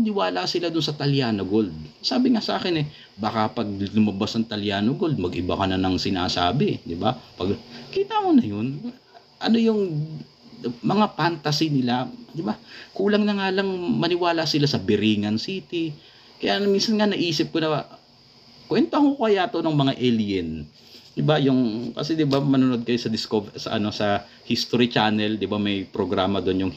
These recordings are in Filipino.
naniniwala sila dun sa Taliano Gold. Sabi nga sa akin baka pag lumabas ang Taliano Gold, mag-iba ka na ng sinasabi, di ba? Pag kita mo na yun, ano yung mga fantasy nila, di ba? Kulang na nga lang maniwala sila sa Biringan City. Kaya minsan nga naisip ko na, kwentahan ko kaya to ng mga alien. 'Di ba yung kasi 'di ba manonood kayo sa Discover sa History Channel, 'di ba may programa doon yung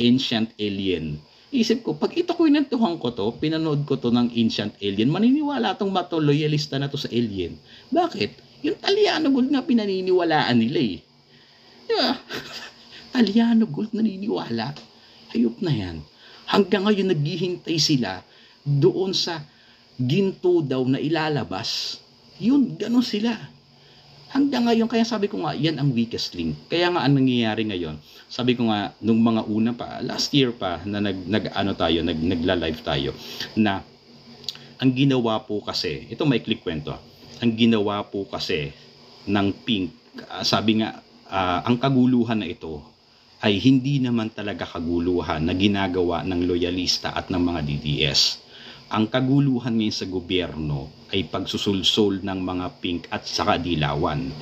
Ancient Alien. Isip ko, pag ito kwinentuhan ko to, pinanood ko to ng Ancient Alien, maniniwala tong mato loyalista na to sa alien. Bakit? Yung Taliano Gold nga pinaniniwalaan nila eh. 'Di ba? Taliano Gold naniniwala. Hayop na 'yan. Hanggang ngayon naghihintay sila doon sa ginto daw na ilalabas. Yun, ganun sila. Hanggang ngayon, kaya sabi ko nga, yan ang weakest link. Kaya nga, ang nangyayari ngayon, sabi ko nga, nung mga una pa, last year pa, na nagla-live tayo, na ang ginawa po kasi, ito maiklik kwento, ang ginawa po kasi ng Pink, sabi nga, ang kaguluhan na ito, ay hindi naman talaga kaguluhan na ginagawa ng loyalista at ng mga DDS. Ang kaguluhan ngayon sa gobyerno ay pagsusulsol ng mga Pink at saka Dilawan.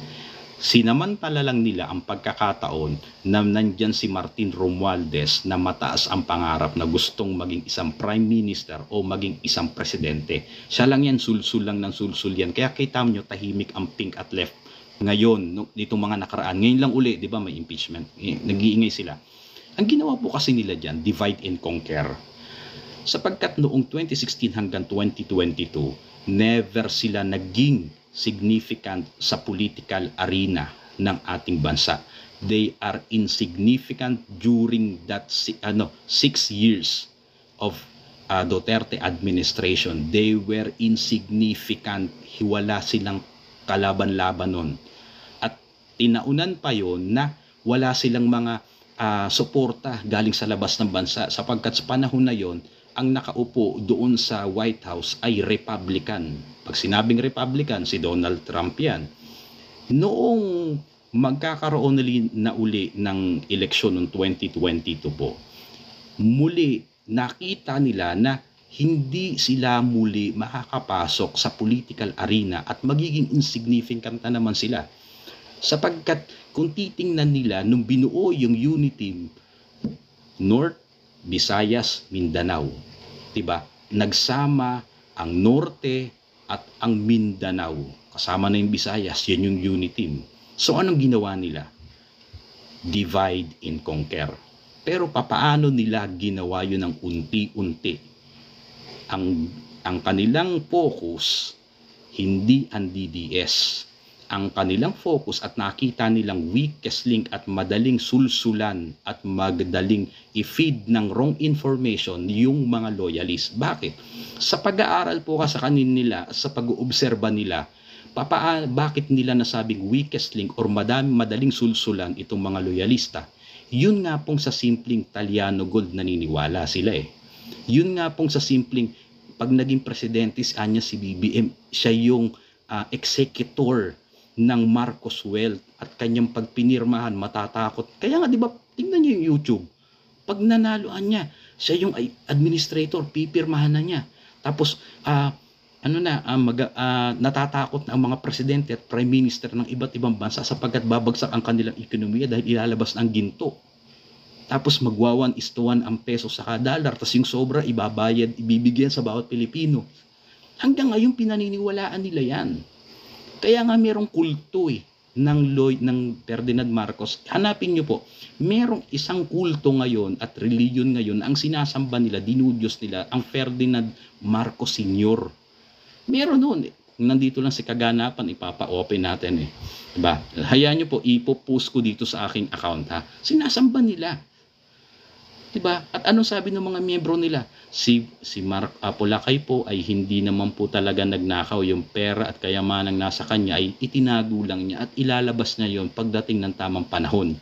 Sinamantala lang nila ang pagkakataon na nandyan si Martin Romualdez na mataas ang pangarap na gustong maging isang prime minister o maging isang presidente. Siya lang yan, sulsul lang ng sulsul yan. Kaya kita nyo tahimik ang Pink at left. Ngayon, nitong mga nakaraan, ngayon lang uli, di ba may impeachment, nag-iingay sila. Ang ginawa po kasi nila dyan, divide and conquer. Sapagkat noong 2016 hanggang 2022, never sila naging significant sa political arena ng ating bansa. They are insignificant during that 6 years of Duterte administration. They were insignificant. Wala silang kalaban-laban nun. At tinaunan pa yon na wala silang mga suporta galing sa labas ng bansa sapagkat sa panahon na yon, ang nakaupo doon sa White House ay Republican. Pag sinabing Republican, si Donald Trump yan. Noong magkakaroon na uli ng eleksyon noong 2022 po, muli nakita nila na hindi sila muli makakapasok sa political arena at magiging insignificant na naman sila. Sapagkat kung titingnan nila nung binuo yung unity North, Visayas, Mindanao, diba? Nagsama ang Norte at ang Mindanao. Kasama na yung Visayas, yan yung unity. So anong ginawa nila? Divide and conquer. Pero papaano nila ginawa yun ng unti-unti? Ang kanilang focus, hindi ang DDS. Ang kanilang focus at nakita nilang weakest link at madaling sulsulan at madaling i-feed ng wrong information yung mga loyalist. Bakit? Sa pag-aaral po sa kanila, sa pag-uobserba nila, bakit nila nasabing weakest link or madaling sulsulan itong mga loyalista? Yun nga pong sa simpleng Taliano Gold naniniwala sila eh. Yun nga pong sa simpleng pag naging presidente si BBM, siya yung executor ng Marcos Wealth at kanyang pagpinirmahan, matatakot. Kaya nga, di ba, tingnan niyo yung YouTube. Pag nanaluan niya, siya yung administrator, pipirmahan na niya. Tapos, natatakot na ang mga presidente at prime minister ng iba't ibang bansa sapagkat babagsak ang kanilang ekonomiya dahil ilalabas ng ginto. Tapos magwa 1:1 ang peso sa dollar, tapos yung sobra ibibigyan sa bawat Pilipino. Hanggang ngayon pinaniniwalaan nila yan. Kaya nga merong kulto ng Ferdinand Marcos. Hanapin nyo po, merong isang kulto ngayon at religion ngayon ang sinasamba nila, dinudyos nila, ang Ferdinand Marcos Sr. Meron noon. Nandito lang si kaganapan, ipapa-open natin eh. Diba? Hayaan nyo po, ipopost ko dito sa aking account ha. Sinasamba nila. Diba? At ano sabi ng mga miyembro nila? Si Mark Apolacay po ay hindi naman po talaga nagnakaw, yung pera at kayamanang nasa kanya ay itinago lang niya at ilalabas niya yon pagdating ng tamang panahon.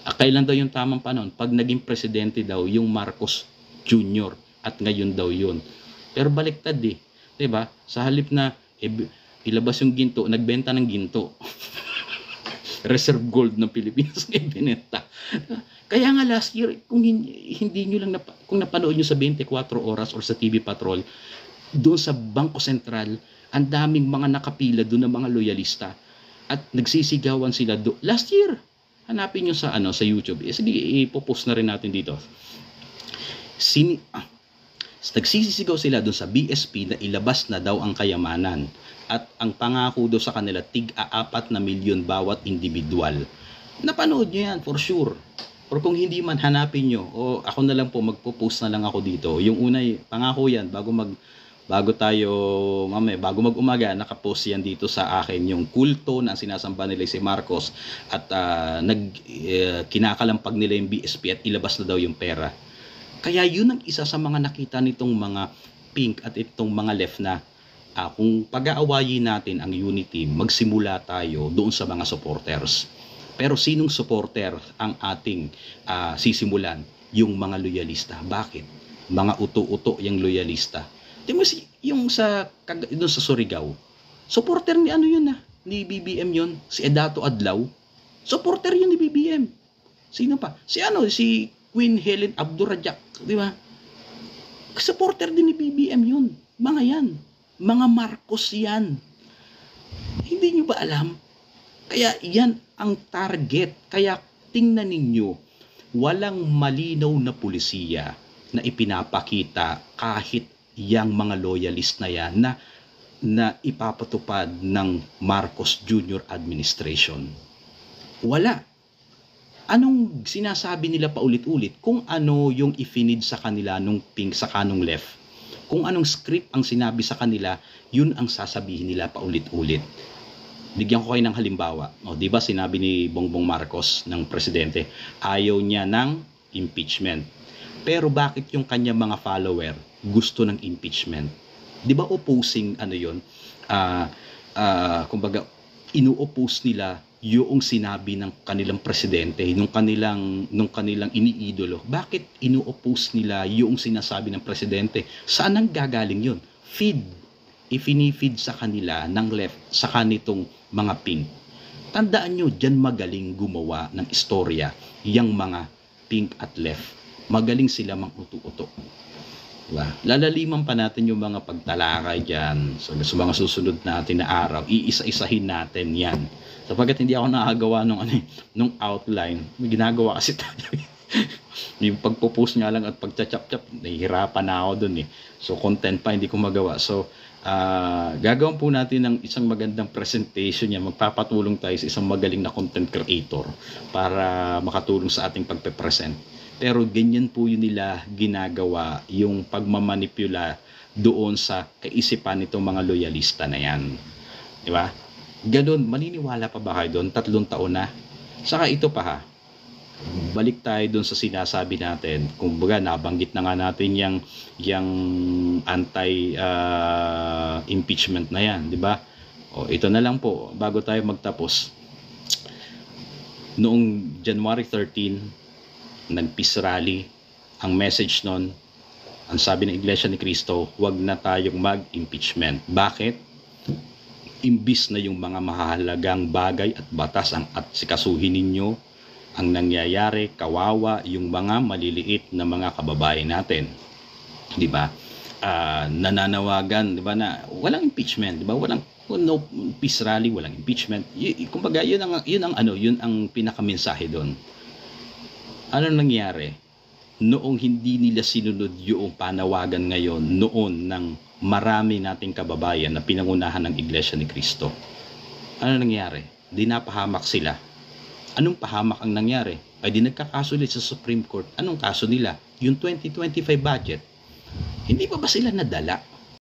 Kailan daw yung tamang panahon? Pag naging presidente daw yung Marcos Jr. at ngayon daw yun. Pero baliktad eh. Diba? Sa halip na ilabas yung ginto, nagbenta ng ginto. Reserve gold ng Pilipinas ngayon binenta. Kaya nga last year, kung hindi nyo lang, kung napanood nyo sa 24 oras or sa TV Patrol, doon sa Bangko Sentral, ang daming mga nakapila doon ng mga loyalista. At nagsisigawan sila doon. Last year, hanapin nyo sa, sa YouTube. Sige, ipopost na rin natin dito. Nagsisigaw sila doon sa BSP na ilabas na daw ang kayamanan. At ang pangako daw sa kanila, tig-4 na milyon bawat individual. Napanood nyo yan, for sure. Or kung hindi man, hanapin nyo. O ako na lang po, magpo-post na lang ako dito. Yung unay, pangako yan, bago mag-umaga, nakapost yan dito sa akin, yung kulto na sinasamba nila si Marcos at kinakalampag nila yung BSP at ilabas na daw yung pera. Kaya yun ang isa sa mga nakita nitong mga pink at itong mga left na kung pag-aawayin natin ang unity, magsimula tayo doon sa mga supporters. Pero sinong supporter ang ating sisimulan? Yung mga loyalista. Bakit? Mga uto-uto yung loyalista. Di mo yung doon sa Surigao, supporter ni ni BBM yun, si Edato Adlaw. Supporter yun ni BBM. Sino pa? Si Queen Helen Abdurrajak, di ba? Supporter din ni BBM yun. Mga yan. Mga Marcos yan. Hindi nyo ba alam? Kaya yan ang target. Kaya tingnan ninyo, walang malinaw na pulisiya na ipinapakita kahit yang mga loyalist na yan na ipapatupad ng Marcos Jr. administration. Wala. Anong sinasabi nila paulit-ulit? Kung ano yung ifinid sa kanila nung pink sa kanong left. Kung anong script ang sinabi sa kanila, yun ang sasabihin nila paulit-ulit. Bigyan ko kayo ng halimbawa. Di ba sinabi ni Bongbong Marcos ng presidente, ayaw niya ng impeachment. Pero bakit yung kanyang mga follower gusto ng impeachment? Di ba opposing yun? Kumbaga, inu-oppose nila yung sinabi ng kanilang presidente, nung kanilang iniidolo. Bakit inu-oppose nila yung sinasabi ng presidente? Saan ang gagaling yun? Ifinifeed sa kanila ng left, sa kanitong mga pink. Tandaan nyo, dyan magaling gumawa ng istorya yung mga pink at left. Magaling sila mang-uto-uto. Diba? Lalaliman pa natin yung mga pagtalakay dyan. So, sa mga susunod natin na araw, iisa-isahin natin yan. Sapagkat hindi ako nakagawa nung outline. May ginagawa kasi tayo. Yung pagpo-post nga lang at pagcha-chap-chap, nahihirapan na ako dun eh. So, content pa, hindi ko magawa. So, gagawin po natin ng isang magandang presentation yan. Magpapatulong tayo sa isang magaling na content creator para makatulong sa ating pagpe-present. Pero ganyan po yun nila ginagawa, yung pagmamanipula doon sa kaisipan nitong mga loyalista na yan. Di ba? Ganun, maniniwala pa ba kayo doon? 3 taon na. Saka ito pa ha, balik tayo doon sa sinasabi natin. Kung baga, nabanggit na nga natin yung anti-impeachment na yan. Di ba? Ito na lang po, bago tayo magtapos. Noong January 13, nag-peace rally. Ang message nun, ang sabi ng Iglesia ni Cristo, huwag na tayong mag-impeachment. Bakit? Imbis na yung mga mahalagang bagay at batas at sikasuhin ninyo, ang nangyayari, kawawa yung mga maliliit na mga kababayan natin. Di ba? Nananawagan, di ba, na walang impeachment, di ba? No peace rally, walang impeachment. Kumbaga, yun ang pinakamensahe doon. Ano nangyari? Noong hindi nila sinunod yung panawagan ngayon noon ng marami nating kababayan na pinangunahan ng Iglesia ni Cristo. Ano nangyari? Di napahamak sila. Anong pahamak ang nangyari? Ay di nagkakaso ulit sa Supreme Court. Anong kaso nila? Yung 2025 budget. Hindi pa ba sila nadala?